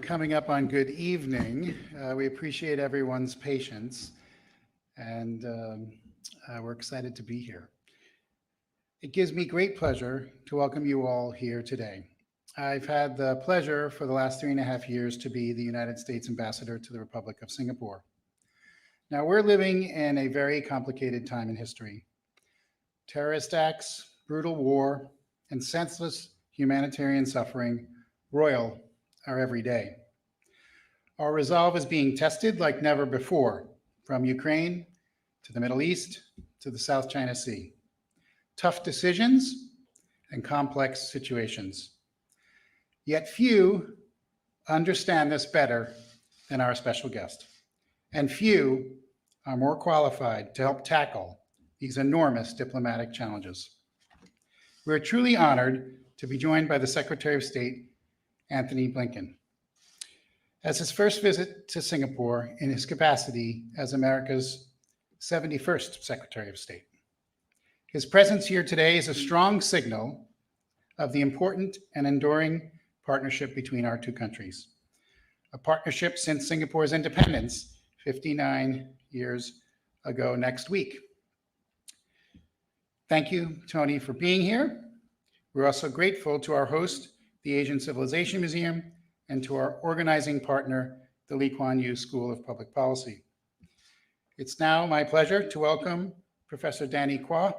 coming up on good evening. We appreciate everyone's patience, and we're excited to be here. It gives me great pleasure to welcome you all here today. I've had the pleasure for the last 3.5 years to be the United States Ambassador to the Republic of Singapore. Now, we're living in a very complicated time in history. Terrorist acts, brutal war, and senseless humanitarian suffering roil our every day. Our resolve is being tested like never before, from Ukraine to the Middle East to the South China Sea. Tough decisions and complex situations. Yet few understand this better than our special guest, and few are more qualified to help tackle these enormous diplomatic challenges. We're truly honored to be joined by the Secretary of State, Antony Blinken, as his first visit to Singapore in his capacity as America's 71st Secretary of State. His presence here today is a strong signal of the important and enduring partnership between our two countries, a partnership since Singapore's independence 59 years ago next week. Thank you, Tony, for being here. We're also grateful to our host, the Asian Civilization Museum, and to our organizing partner, the Lee Kuan Yew School of Public Policy. It's now my pleasure to welcome Professor Danny Quah,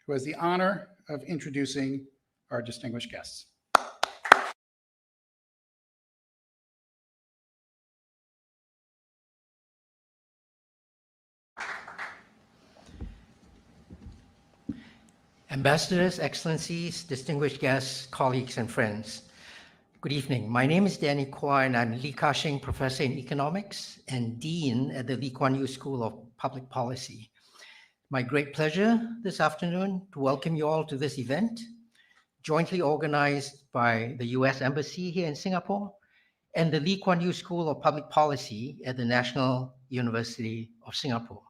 who has the honor of introducing our distinguished guests. Ambassadors, Excellencies, distinguished guests, colleagues, and friends. Good evening. My name is Danny Quah, and I'm Lee Ka-shing Professor in Economics and Dean at the Lee Kuan Yew School of Public Policy. My great pleasure this afternoon to welcome you all to this event, jointly organized by the U.S. Embassy here in Singapore and the Lee Kuan Yew School of Public Policy at the National University of Singapore.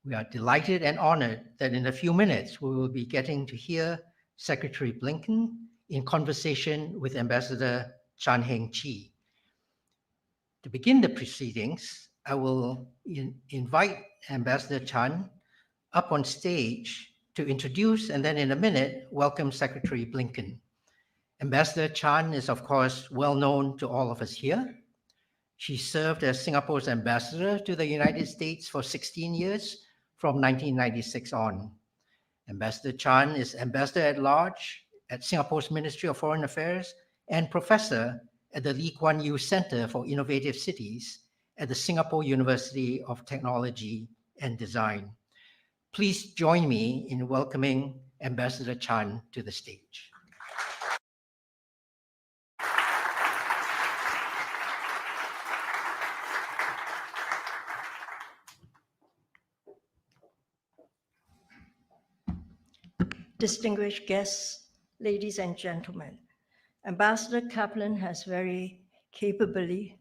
We are delighted and honored that in a few minutes, we will be getting to hear Secretary Blinken in conversation with Ambassador Heng Chee. To begin the proceedings, I will invite Ambassador Chan up on stage to introduce and then in a minute, welcome Secretary Blinken. Ambassador Chan is, of course, well known to all of us here. She served as Singapore's ambassador to the United States for 16 years, from 1996 on. Ambassador Chan is Ambassador at Large at Singapore's Ministry of Foreign Affairs and Professor at the Lee Kuan Yew Center for Innovative Cities at the Singapore University of Technology and Design. Please join me in welcoming Ambassador Chan to the stage. Distinguished guests, ladies and gentlemen, Ambassador Kaplan has very capably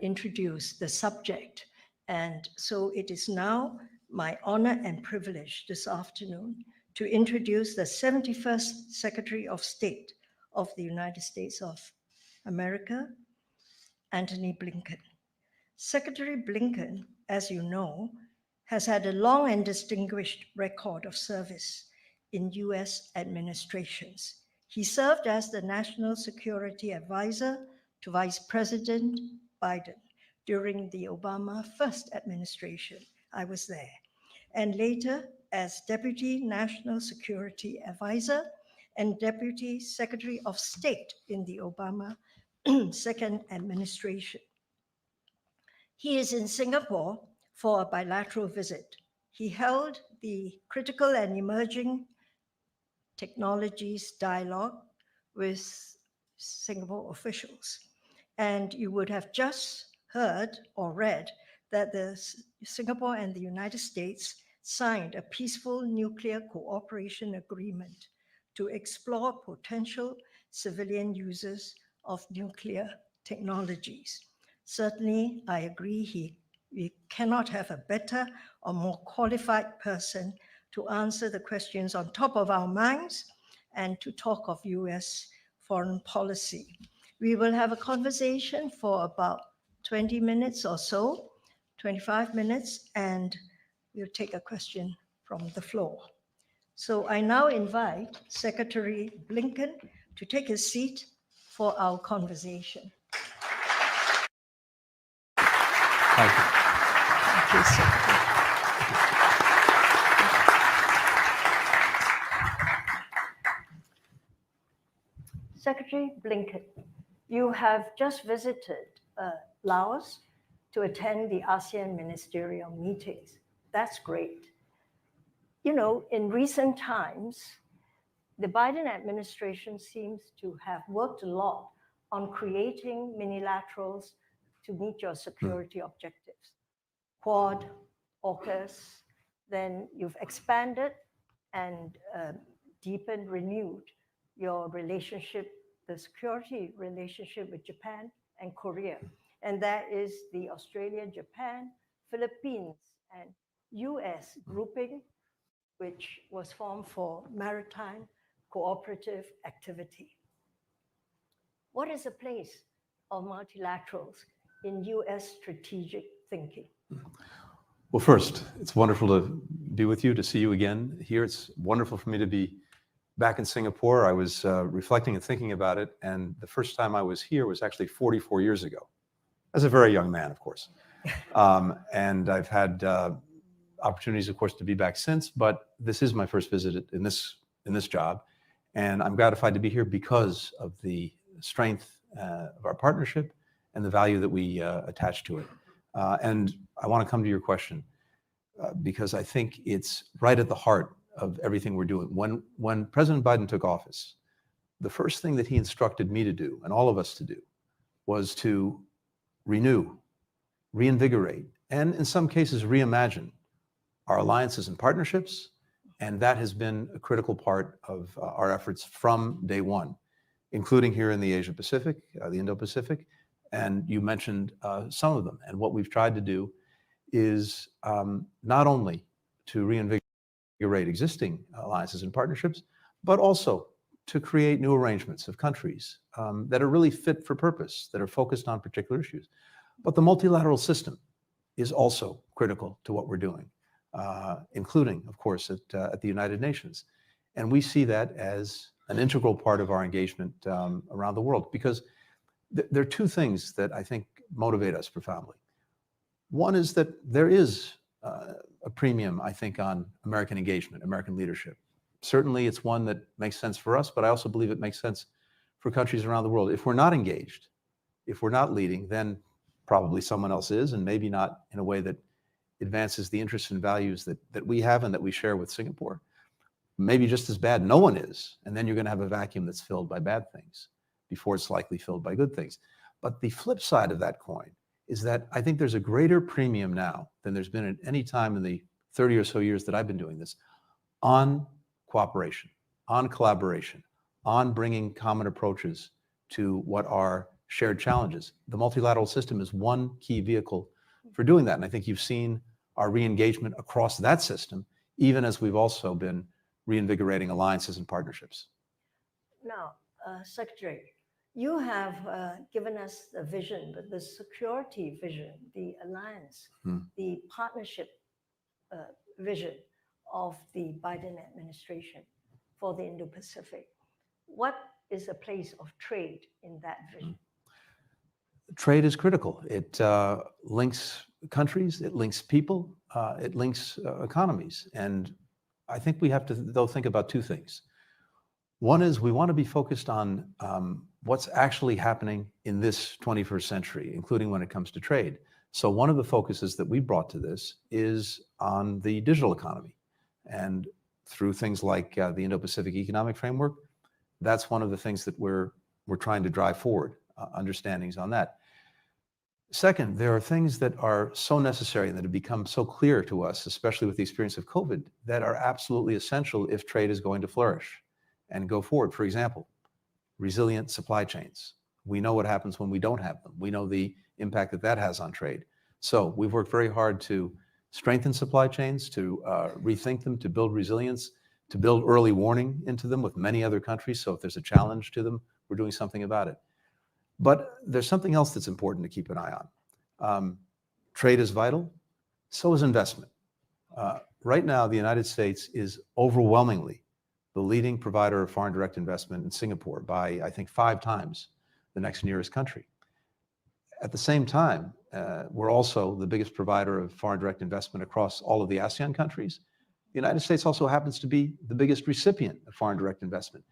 introduced the subject, and so it is now my honor and privilege this afternoon to introduce the 71st Secretary of State of the United States of America, Antony Blinken. Secretary Blinken, as you know, has had a long and distinguished record of service in US administrations. He served as the National Security Advisor to Vice President Biden during the Obama first administration. I was there. And later as Deputy National Security Advisor and Deputy Secretary of State in the Obama second administration. He is in Singapore for a bilateral visit. He held the Critical and Emerging Technologies Dialogue with Singapore officials. And you would have just heard or read that the Singapore and the United States signed a peaceful nuclear cooperation agreement to explore potential civilian uses of nuclear technologies. Certainly, I agree we cannot have a better or more qualified person to answer the questions on top of our minds and to talk of US foreign policy. We will have a conversation for about 20 minutes or so, 25 minutes, and we'll take a question from the floor. So I now invite Secretary Blinken to take his seat for our conversation. Thank you. Thank you, Secretary. Secretary Blinken, you have just visited Laos to attend the ASEAN ministerial meetings. That's great. You know, in recent times, the Biden administration seems to have worked a lot on creating minilaterals to meet your security objectives. Quad, AUKUS, then you've expanded and deepened, renewed your relationship, the security relationship with Japan and Korea. And that is the Australia, Japan, Philippines, and US grouping, which was formed for maritime cooperative activity. What is the place of multilaterals in US strategic thinking? Well, first, it's wonderful to be with you, to see you again here. It's wonderful for me to be back in Singapore. I was reflecting and thinking about it, and the first time I was here was actually 44 years ago, as a very young man, of course. And I've had opportunities, of course, to be back since, but this is my first visit in this job, and I'm gratified to be here because of the strength of our partnership and the value that we attach to it. And I want to come to your question because I think it's right at the heart of everything we're doing. When President Biden took office, the first thing that he instructed me to do, and all of us to do, was to renew, reinvigorate, and in some cases reimagine our alliances and partnerships. And that has been a critical part of our efforts from day one, including here in the Asia-Pacific, the Indo-Pacific. And you mentioned some of them. And what we've tried to do is not only to reinvigorate existing alliances and partnerships, but also to create new arrangements of countries that are really fit for purpose, that are focused on particular issues. But the multilateral system is also critical to what we're doing, including, of course, at the United Nations. And we see that as an integral part of our engagement around the world, because there are two things that I think motivate us profoundly. One is that there is a premium, I think, on American engagement, American leadership. Certainly, it's one that makes sense for us, but I also believe it makes sense for countries around the world. If we're not engaged, if we're not leading, then probably someone else is, and maybe not in a way that advances the interests and values that we have and that we share with Singapore. Maybe just as bad, no one is, and then you're going to have a vacuum that's filled by bad things before it's likely filled by good things. But the flip side of that coin is that I think there's a greater premium now than there's been at any time in the 30 or so years that I've been doing this on cooperation, on collaboration, on bringing common approaches to what are shared challenges. The multilateral system is one key vehicle for doing that. And I think you've seen our re-engagement across that system, even as we've also been reinvigorating alliances and partnerships. Now, Secretary, you have given us a vision, the security vision, the alliance, the partnership vision of the Biden administration for the Indo-Pacific. What is the place of trade in that vision? Trade is critical. It links countries, it links people, it links economies. And I think we have to, though, think about two things. One is we want to be focused on what's actually happening in this 21st century, including when it comes to trade. So one of the focuses that we brought to this is on the digital economy. And through things like the Indo-Pacific Economic Framework, that's one of the things that we're trying to drive forward, understandings on that. Second, there are things that are so necessary and that have become so clear to us, especially with the experience of COVID, that are absolutely essential if trade is going to flourish and go forward. For example, resilient supply chains. We know what happens when we don't have them. We know the impact that that has on trade. So we've worked very hard to strengthen supply chains, to rethink them, to build resilience, to build early warning into them with many other countries. So if there's a challenge to them, we're doing something about it. But there's something else that's important to keep an eye on. Trade is vital, so is investment. Right now, the United States is overwhelmingly the leading provider of foreign direct investment in Singapore by, I think, 5 times the next nearest country. At the same time, we're also the biggest provider of foreign direct investment across all of the ASEAN countries. The United States also happens to be the biggest recipient of foreign direct investment.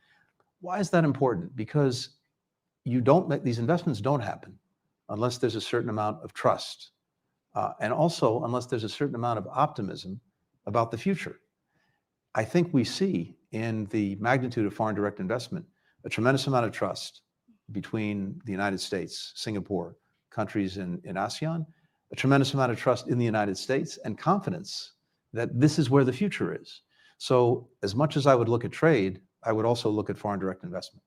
Why is that important? Because these investments don't happen unless there's a certain amount of trust, and also unless there's a certain amount of optimism about the future. I think we see in the magnitude of foreign direct investment a tremendous amount of trust between the United States, Singapore, countries in ASEAN, a tremendous amount of trust in the United States, and confidence that this is where the future is. So as much as I would look at trade, I would also look at foreign direct investment.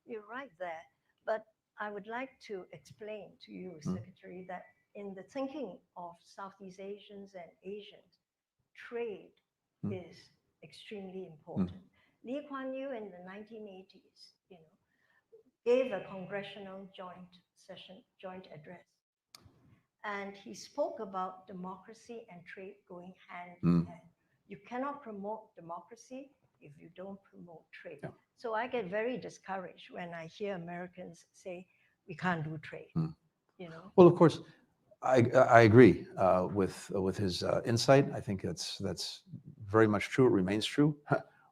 You're right there, but I would like to explain to you, Secretary, that in the thinking of Southeast Asians and Asians, trade is extremely important. Lee Kuan Yew in the 1980s, gave a congressional joint address, and he spoke about democracy and trade going hand in hand. You cannot promote democracy if you don't promote trade. Yeah. So I get very discouraged when I hear Americans say we can't do trade. Well, of course, I agree with his insight. I think that's very much true. It remains true.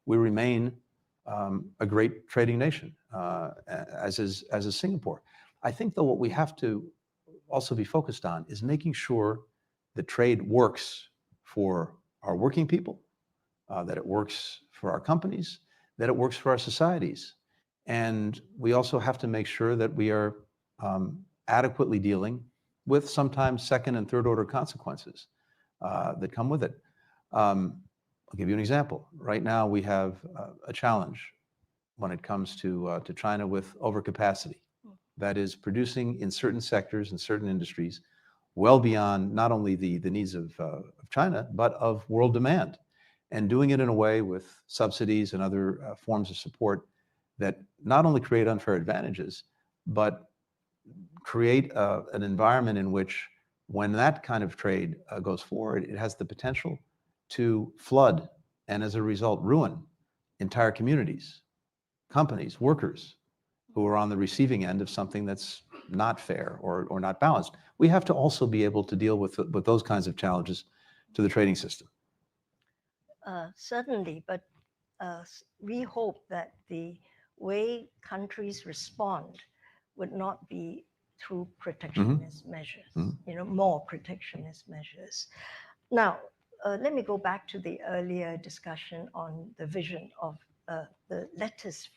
We remain a great trading nation, as is Singapore. I think, though, what we have to also be focused on is making sure that trade works for our working people, that it works for our companies, that it works for our societies. And we also have to make sure that we are adequately dealing with sometimes second and third order consequences that come with it. I'll give you an example. Right now, we have a challenge when it comes to China with overcapacity. That is producing in certain sectors and certain industries well beyond not only the needs of China, but of world demand, and doing it in a way with subsidies and other forms of support that not only create unfair advantages, but create an environment in which, when that kind of trade goes forward, it has the potential to flood and, as a result, ruin entire communities, companies, workers who are on the receiving end of something that's not fair or not balanced. We have to also be able to deal with those kinds of challenges to the trading system. Certainly, but we hope that the way countries respond would not be through protectionist measures, more protectionist measures. Now, let me go back to the earlier discussion on the vision of the lattice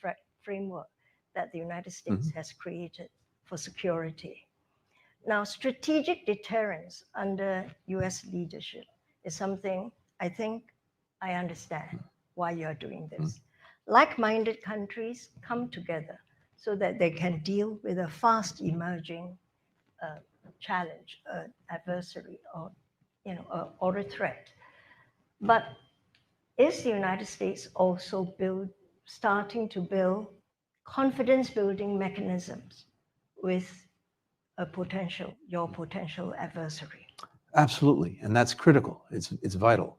framework that the United States has created for security. Now, strategic deterrence under US leadership is something I think I understand why you're doing this. Like-minded countries come together so that they can deal with a fast emerging challenge, adversary, or a threat. But is the United States also starting to build confidence building mechanisms with your potential adversary? Absolutely, and that's critical. It's vital.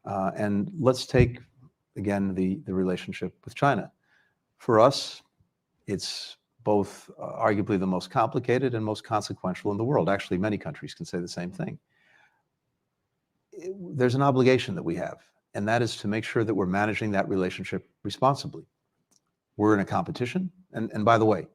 And let's take, again, the relationship with China. For us, it's both arguably the most complicated and most consequential in the world. Actually, many countries can say the same thing. There's an obligation that we have, and that is to make sure that we're managing that relationship responsibly. We're in a competition, and by the way,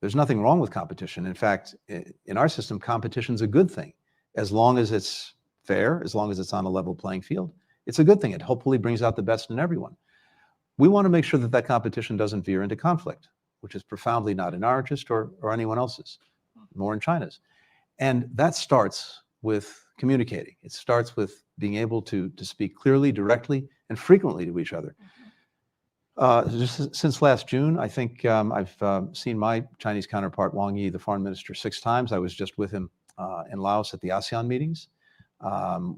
there's nothing wrong with competition. In fact, in our system, competition's a good thing. As long as it's fair, as long as it's on a level playing field, it's a good thing. It hopefully brings out the best in everyone. We want to make sure that that competition doesn't veer into conflict, which is profoundly not in our interest or anyone else's, nor in China's. And that starts with communicating. It starts with being able to speak clearly, directly, and frequently to each other. Just since last June, I think I've seen my Chinese counterpart, Wang Yi, the foreign minister, 6 times. I was just with him in Laos at the ASEAN meetings.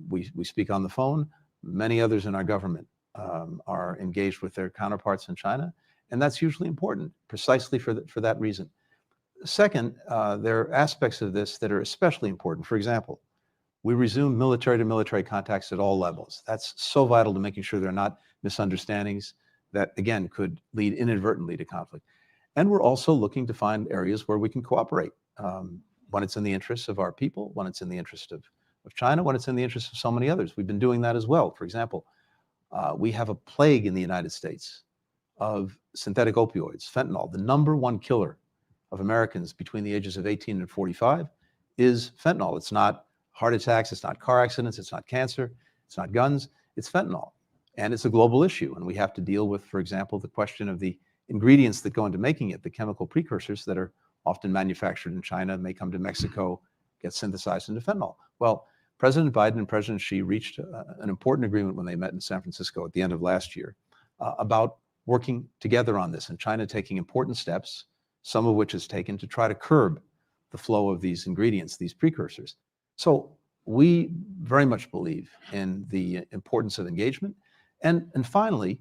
We speak on the phone. Many others in our government are engaged with their counterparts in China, and that's hugely important, precisely for that reason. Second, there are aspects of this that are especially important. For example, we resume military-to-military contacts at all levels. That's so vital to making sure there are not misunderstandings that, again, could lead inadvertently to conflict. And we're also looking to find areas where we can cooperate when it's in the interests of our people, when it's in the interest of China, when it's in the interest of so many others. We've been doing that as well. For example, we have a plague in the United States of synthetic opioids, fentanyl. The #1 killer of Americans between the ages of 18 and 45 is fentanyl. It's not heart attacks, it's not car accidents, it's not cancer, it's not guns, it's fentanyl. And it's a global issue. And we have to deal with, for example, the question of the ingredients that go into making it, the chemical precursors that are often manufactured in China, may come to Mexico, get synthesized into fentanyl. Well, President Biden and President Xi reached an important agreement when they met in San Francisco at the end of last year about working together on this, and China taking important steps, some of which is taken to try to curb the flow of these ingredients, these precursors. So we very much believe in the importance of engagement. And finally,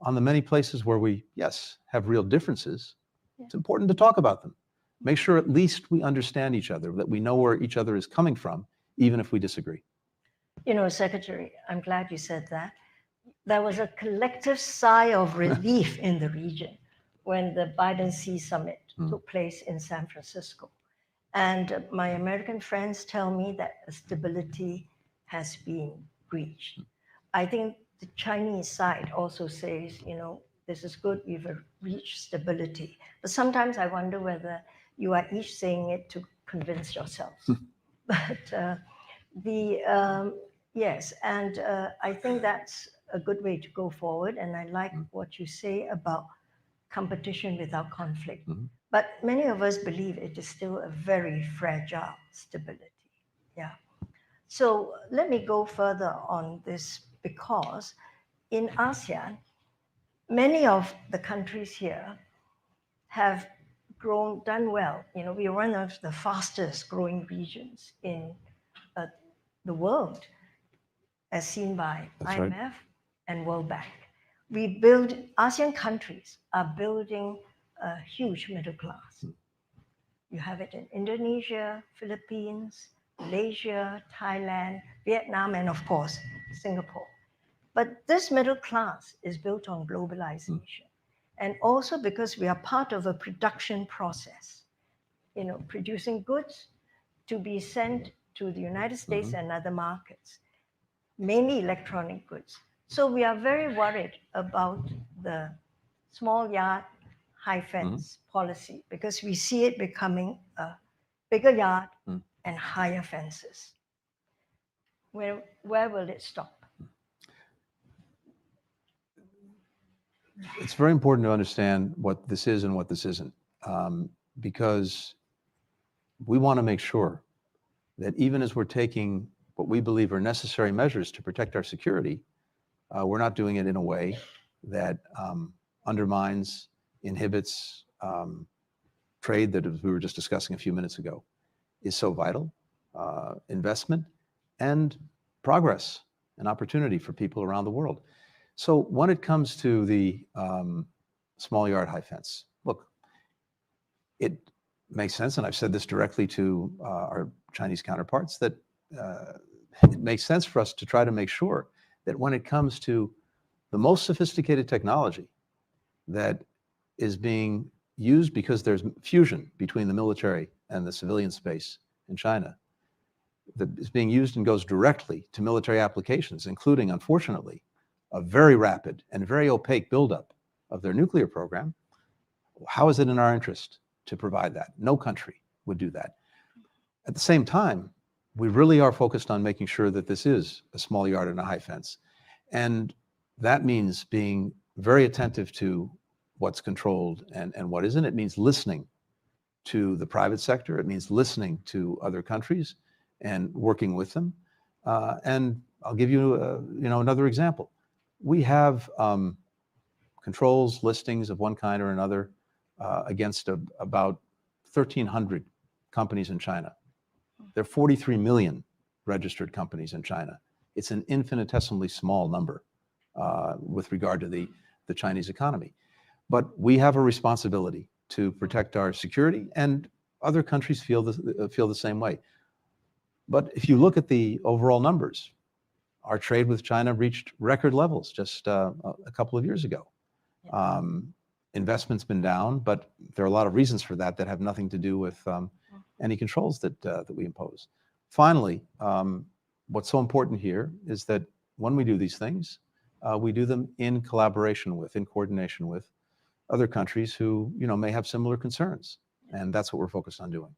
on the many places where we, yes, have real differences, it's important to talk about them. Make sure at least we understand each other, that we know where each other is coming from, even if we disagree. You know, Secretary, I'm glad you said that. There was a collective sigh of relief in the region when the Biden-Xi summit took place in San Francisco. And my American friends tell me that stability has been reached. I think the Chinese side also says, you know, this is good, we've reached stability. But sometimes I wonder whether you are each saying it to convince yourselves. But yes, and I think that's a good way to go forward. And I like what you say about competition without conflict. But many of us believe it is still a very fragile stability. Yeah. So let me go further on this, because in ASEAN, many of the countries here have done well. You know, we are one of the fastest growing regions in the world, as seen by That's IMF right. and World Bank. ASEAN countries are building a huge middle class. You have it in Indonesia, Philippines, Malaysia, Thailand, Vietnam, and of course, Singapore. But this middle class is built on globalization. And also because we are part of a production process, you know, producing goods to be sent to the United States and other markets, mainly electronic goods. So we are very worried about the small yard, high fence policy, because we see it becoming a bigger yard and higher fences. Where will it stop? It's very important to understand what this is and what this isn't, because we want to make sure that even as we're taking what we believe are necessary measures to protect our security, we're not doing it in a way that undermines, inhibits trade that, as we were just discussing a few minutes ago, is so vital, investment and progress and opportunity for people around the world. So when it comes to the small yard, high fence, look, it makes sense, and I've said this directly to our Chinese counterparts, that it makes sense for us to try to make sure that when it comes to the most sophisticated technology that is being used, because there's fusion between the military and the civilian space in China, that is being used and goes directly to military applications, including, unfortunately, a very rapid and very opaque buildup of their nuclear program. How is it in our interest to provide that? No country would do that. At the same time, we really are focused on making sure that this is a small yard and a high fence. And that means being very attentive to what's controlled and what isn't. It means listening to the private sector. It means listening to other countries and working with them. And I'll give you, another example. We have controls, listings of one kind or another against about 1,300 companies in China. There are 43 million registered companies in China. It's an infinitesimally small number with regard to the Chinese economy. But we have a responsibility to protect our security, and other countries feel the same way. But if you look at the overall numbers, our trade with China reached record levels just a couple of years ago. Investment's been down, but there are a lot of reasons for that that have nothing to do with any controls that we impose. Finally, what's so important here is that when we do these things, we do them in collaboration with, in coordination with other countries who, may have similar concerns. And that's what we're focused on doing.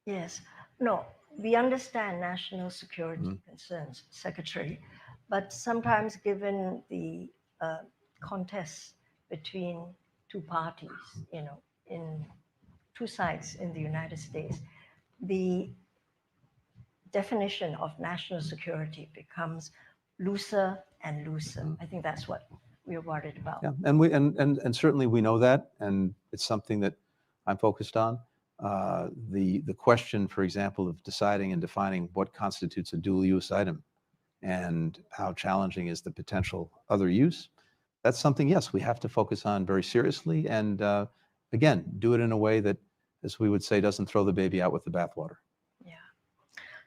Yes. No, we understand national security concerns, Secretary, but sometimes given the contest between two parties, in two sides in the United States, the definition of national security becomes looser and looser. I think that's what we're worried about. Yeah, and we and certainly we know that, and it's something that I'm focused on. The question, for example, of deciding and defining what constitutes a dual use item and how challenging is the potential other use, that's something, yes, we have to focus on very seriously, and again, do it in a way that, as we would say, doesn't throw the baby out with the bathwater. Yeah.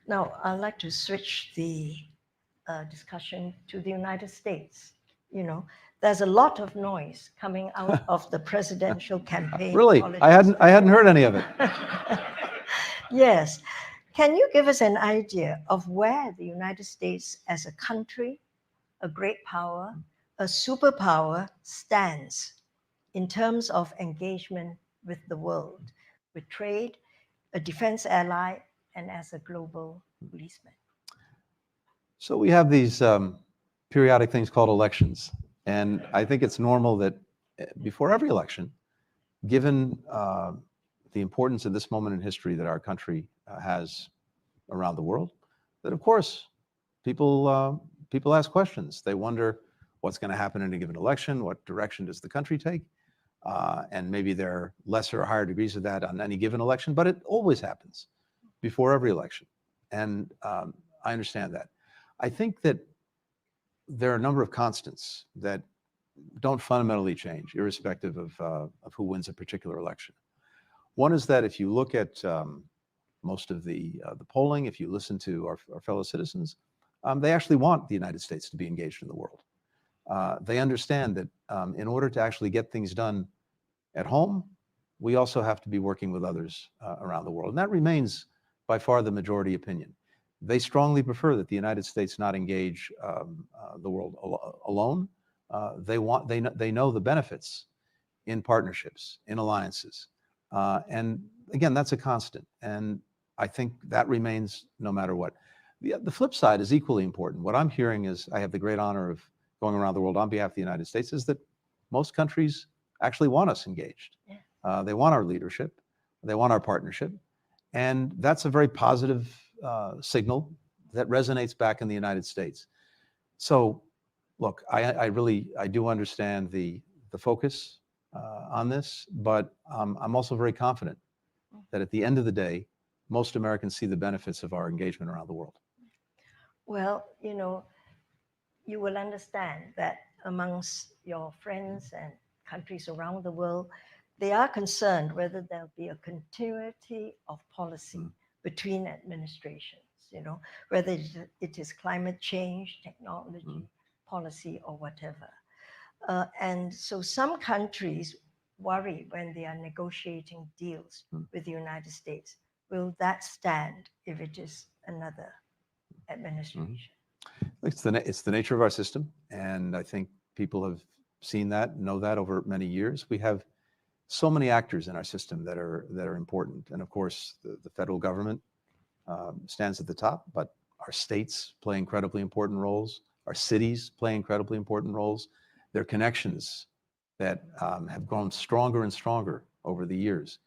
Now, I'd like to switch the discussion to the United States. There's a lot of noise coming out of the presidential campaign. Really? politics. I hadn't heard any of it. Yes. Can you give us an idea of where the United States as a country, a great power, a superpower stands in terms of engagement with the world, with trade, a defense ally, and as a global policeman? So we have these periodic things called elections. And I think it's normal that before every election, given the importance of this moment in history that our country has around the world, that of course people ask questions. They wonder what's going to happen in a given election, what direction does the country take, and maybe there are lesser or higher degrees of that on any given election, but it always happens before every election. And I understand that. I think that there are a number of constants that don't fundamentally change, irrespective of who wins a particular election. One is that if you look at most of the polling, if you listen to our fellow citizens, they actually want the United States to be engaged in the world. They understand that in order to actually get things done at home, we also have to be working with others around the world. And that remains by far the majority opinion. They strongly prefer that the United States not engage the world alone. They know the benefits in partnerships, in alliances. And again, that's a constant. And I think that remains no matter what. The flip side is equally important. What I'm hearing is, I have the great honor of going around the world on behalf of the United States, is that most countries actually want us engaged. Yeah. They want our leadership. They want our partnership. And that's a very positive signal that resonates back in the United States. So look, I do understand the focus on this, but I'm also very confident that at the end of the day, most Americans see the benefits of our engagement around the world. Well, you will understand that amongst your friends and countries around the world, they are concerned whether there'll be a continuity of policy between administrations, whether it is climate change, technology, policy, or whatever. And so some countries worry when they are negotiating deals with the United States. Will that stand if it is another administration? It's the nature of our system, and I think people have seen that, know that over many years. We have so many actors in our system that are important, and of course, the federal government stands at the top, but our states play incredibly important roles. Our cities play incredibly important roles. There are connections that have grown stronger and stronger over the years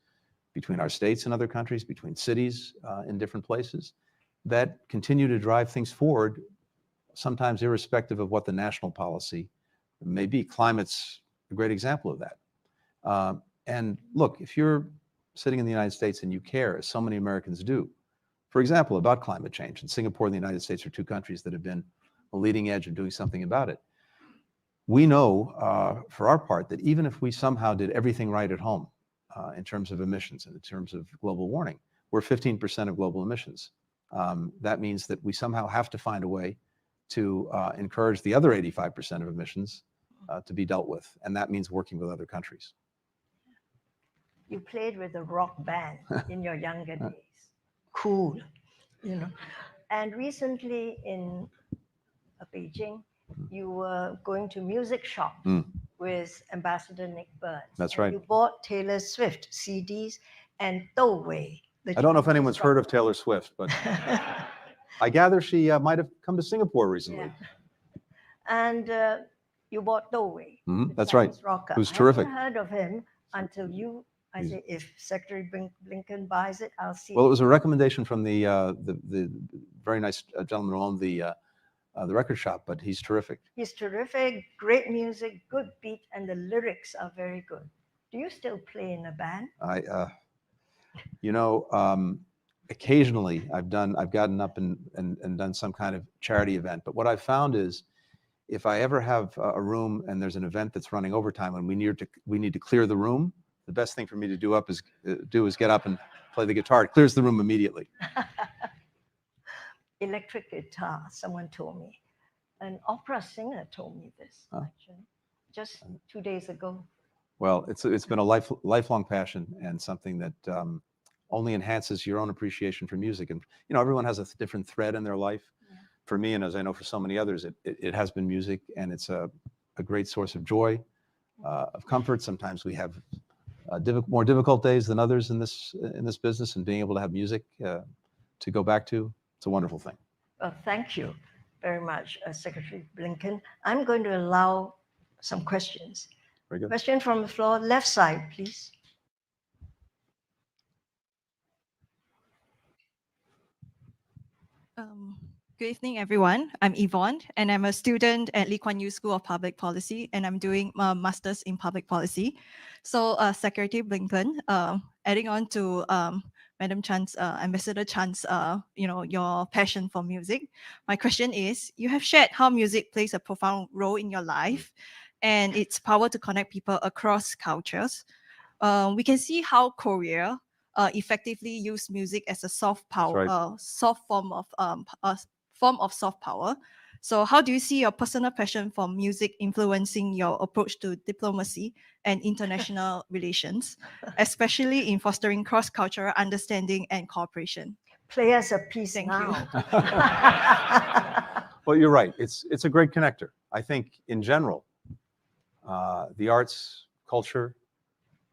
between our states and other countries, between cities in different places, that continue to drive things forward, sometimes irrespective of what the national policy may be. Climate's a great example of that. And look, if you're sitting in the United States and you care, as so many Americans do, for example, about climate change, and Singapore and the United States are two countries that have been a leading edge of doing something about it. We know, for our part, that even if we somehow did everything right at home in terms of emissions and in terms of global warming. We're 15% of global emissions. That means that we somehow have to find a way to encourage the other 85% of emissions to be dealt with. And that means working with other countries. You played with a rock band in your younger days. Cool, you know. And recently in Beijing, you were going to music shop with Ambassador Nick Burns. That's and right. You bought Taylor Swift CDs and Douwei. I don't know if anyone's heard of Taylor Swift, but I gather she might have come to Singapore recently. Yeah. And you bought Douwei. That's right. Rocker. Who's terrific. I haven't heard of him until you. I say, if Secretary Blinken buys it, I'll see. Well, it was a recommendation from the very nice gentleman who owned the record shop, but he's terrific. He's terrific, great music, good beat, and the lyrics are very good. Do you still play in a band? Occasionally I've gotten up and done some kind of charity event. But what I've found is, if I ever have a room and there's an event that's running overtime and we need to clear the room, the best thing for me to do is get up and play the guitar. It clears the room immediately. Electric guitar, someone told me. An opera singer told me this, actually, just 2 days ago. Well, it's been a lifelong passion and something that only enhances your own appreciation for music. And everyone has a different thread in their life. Yeah. For me, and as I know for so many others, it has been music, and it's a great source of joy, of comfort. Sometimes we have more difficult days than others in this business, and being able to have music to go back to, it's a wonderful thing. Well, thank you very much, Secretary Blinken. I'm going to allow some questions. Very good. Question from the floor, left side, please. Good evening, everyone. I'm Yvonne, and I'm a student at Lee Kuan Yew School of Public Policy, and I'm doing a master's in public policy. So, Secretary Blinken, adding on to Madam Chan's, Ambassador Chan's, your passion for music. My question is: you have shared how music plays a profound role in your life, and its power to connect people across cultures. We can see how Korea effectively use music as a soft power, right. Soft form of soft power. So how do you see your personal passion for music influencing your approach to diplomacy and international relations, especially in fostering cross-cultural understanding and cooperation? Play us a piece Thank now. Well, you're right. It's a great connector. I think in general, the arts, culture,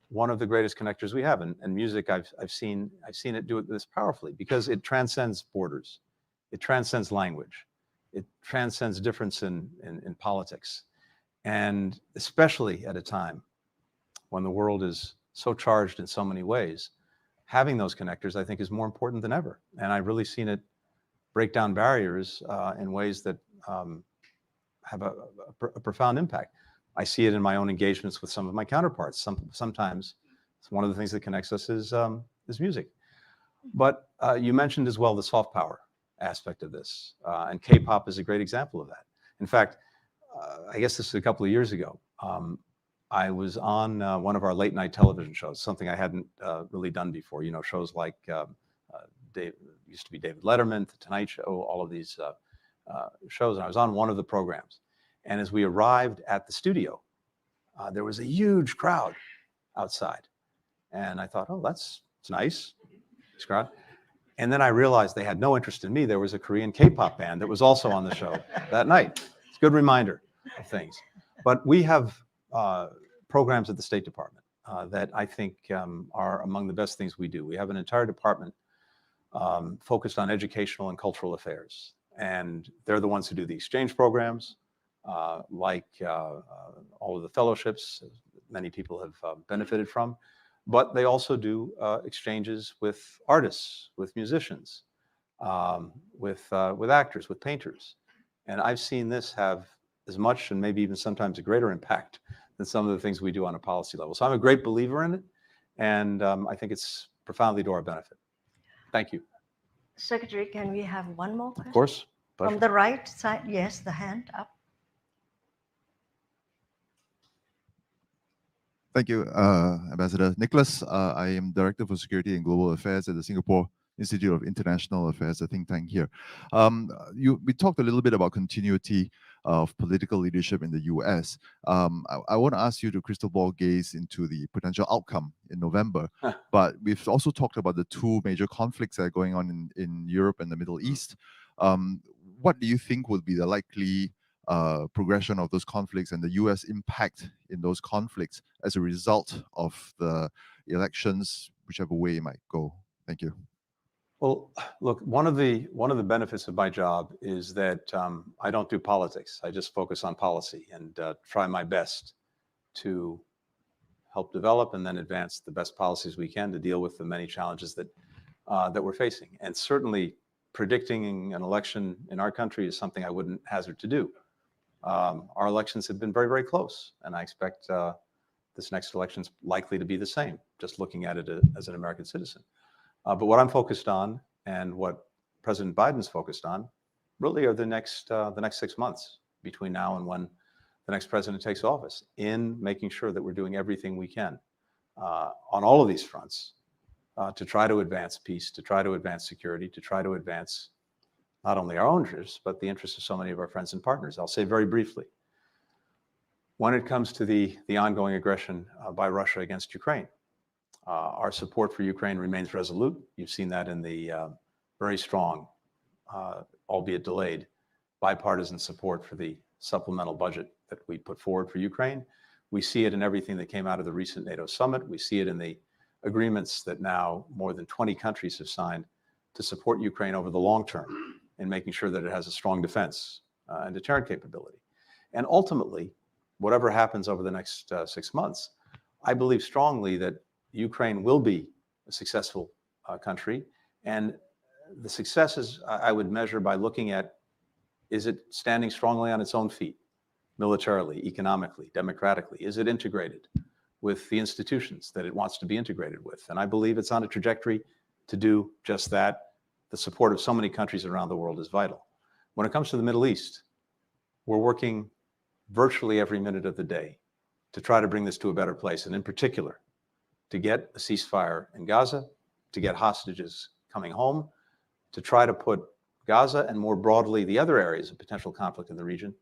one of the greatest connectors we have, and music. I've seen it do it this powerfully because it transcends borders, it transcends language, it transcends difference in politics, and especially at a time when the world is so charged in so many ways, having those connectors, I think, is more important than ever. And I've really seen it break down barriers in ways that have a profound impact. I see it in my own engagements with some of my counterparts. Sometimes one of the things that connects us is music. But you mentioned as well the soft power aspect of this, and K-pop is a great example of that. In fact, I guess this was a couple of years ago. I was on one of our late night television shows, something I hadn't really done before. Shows like used to be David Letterman, The Tonight Show, all of these shows, and I was on one of the programs. And as we arrived at the studio, there was a huge crowd outside. And I thought, oh, it's nice, this crowd. And then I realized they had no interest in me. There was a Korean K-pop band that was also on the show that night. It's a good reminder of things. But we have programs at the State Department that I think are among the best things we do. We have an entire department focused on educational and cultural affairs. And they're the ones who do the exchange programs, like all of the fellowships many people have benefited from. But they also do exchanges with artists, with musicians, with actors, with painters. And I've seen this have as much and maybe even sometimes a greater impact than some of the things we do on a policy level. So I'm a great believer in it, and I think it's profoundly to our benefit. Thank you. Secretary, can we have one more question? Of course. Pleasure. From the right side, yes, the hand up. Thank you, Ambassador. Nicholas, I am Director for Security and Global Affairs at the Singapore Institute of International Affairs, a think tank here. We talked a little bit about continuity of political leadership in the US. I want to ask you to crystal ball gaze into the potential outcome in November, but we've also talked about the two major conflicts that are going on in Europe and the Middle East. What do you think will be the likely progression of those conflicts and the US impact in those conflicts as a result of the elections, whichever way it might go? Thank you. Well, look, one of the benefits of my job is that I don't do politics. I just focus on policy and try my best to help develop and then advance the best policies we can to deal with the many challenges that we're facing. And certainly predicting an election in our country is something I wouldn't hazard to do. Our elections have been very, very close, and I expect this next election is likely to be the same, just looking at it as an American citizen. But what I'm focused on and what President Biden's focused on really are the next 6 months between now and when the next president takes office, in making sure that we're doing everything we can on all of these fronts to try to advance peace, to try to advance security, to try to advance not only our own interests, but the interests of so many of our friends and partners. I'll say very briefly, when it comes to the ongoing aggression by Russia against Ukraine, our support for Ukraine remains resolute. You've seen that in the very strong, albeit delayed, bipartisan support for the supplemental budget that we put forward for Ukraine. We see it in everything that came out of the recent NATO summit. We see it in the agreements that now more than 20 countries have signed to support Ukraine over the long term in making sure that it has a strong defense and deterrent capability. And ultimately, whatever happens over the next 6 months, I believe strongly that Ukraine will be a successful country. And the successes I would measure by looking at, is it standing strongly on its own feet, militarily, economically, democratically? Is it integrated with the institutions that it wants to be integrated with? And I believe it's on a trajectory to do just that. The support of so many countries around the world is vital. When it comes to the Middle East, we're working virtually every minute of the day to try to bring this to a better place, and in particular, to get a ceasefire in Gaza, to get hostages coming home, to try to put Gaza and more broadly the other areas of potential conflict in the region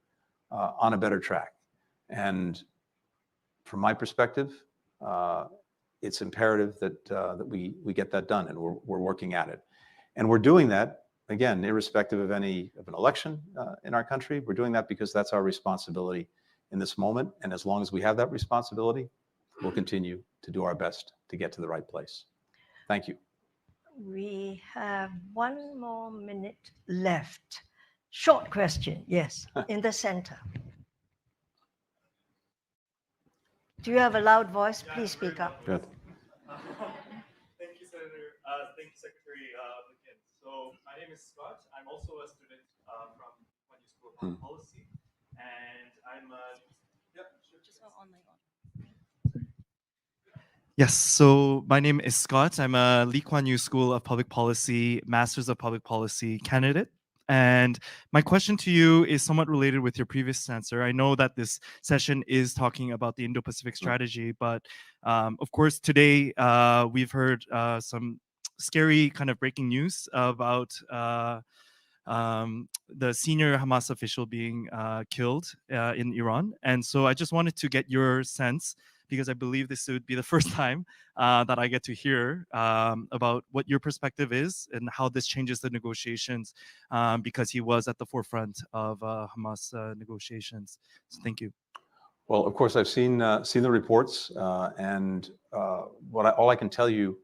on a better track. And from my perspective, it's imperative that we get that done, and we're working at it. And we're doing that, again, irrespective of an election in our country. We're doing that because that's our responsibility in this moment. And as long as we have that responsibility, we'll continue to do our best to get to the right place. Thank you. We have 1 more minute left. Short question, yes, in the center. Do you have a loud voice? Please speak up. Good. Thank you, Senator. Thank you, Secretary Blinken. So my name is Scott. I'm also a student from Lee School of Public Policy, and I'm just online. Yes, so my name is Scott. I'm a Lee Kuan Yew School of Public Policy, Masters of Public Policy candidate. And my question to you is somewhat related with your previous answer. I know that this session is talking about the Indo-Pacific strategy, but of course, today we've heard some scary kind of breaking news about the senior Hamas official being killed in Iran. And so I just wanted to get your sense, because I believe this would be the first time that I get to hear about what your perspective is and how this changes the negotiations, because he was at the forefront of Hamas negotiations. So thank you. Well, of course, I've seen the reports, and all I can tell you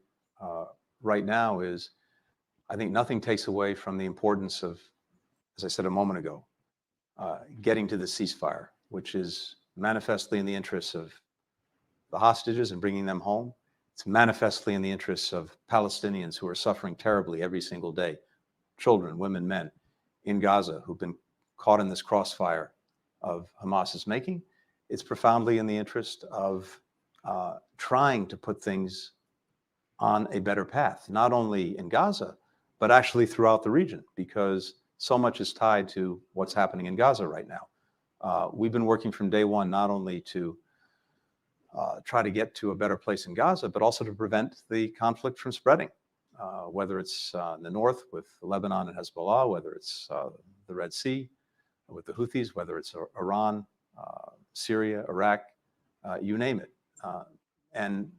right now is I think nothing takes away from the importance of, as I said a moment ago, getting to the ceasefire, which is manifestly in the interests of the hostages and bringing them home. It's manifestly in the interests of Palestinians who are suffering terribly every single day, children, women, men in Gaza who've been caught in this crossfire of Hamas's making. It's profoundly in the interest of trying to put things on a better path, not only in Gaza, but actually throughout the region, because so much is tied to what's happening in Gaza right now. We've been working from day one, not only to try to get to a better place in Gaza, but also to prevent the conflict from spreading, whether it's in the north with Lebanon and Hezbollah, whether it's the Red Sea with the Houthis, whether it's Iran, Syria, Iraq, you name it. And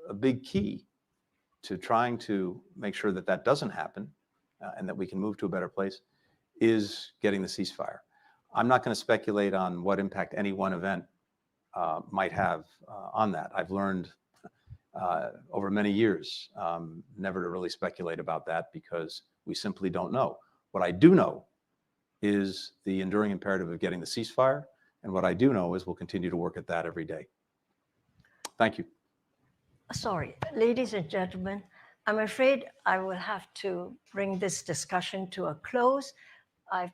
a big key to trying to make sure that that doesn't happen and that we can move to a better place is getting the ceasefire. I'm not going to speculate on what impact any one event might have on that. I've learned over many years never to really speculate about that because we simply don't know. What I do know is the enduring imperative of getting the ceasefire, and what I do know is we'll continue to work at that every day. Thank you. Sorry, ladies and gentlemen, I'm afraid I will have to bring this discussion to a close. I've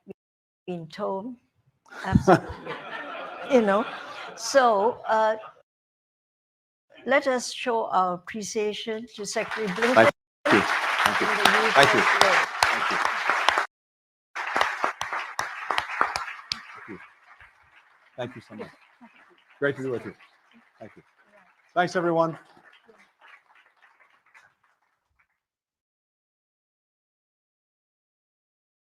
been told, absolutely, you know. So let us show our appreciation to Secretary Blinken. Thank you. Thank you. Thank you. Thank you. Thank you so much. Great to be with you. Thank you. Thanks, everyone.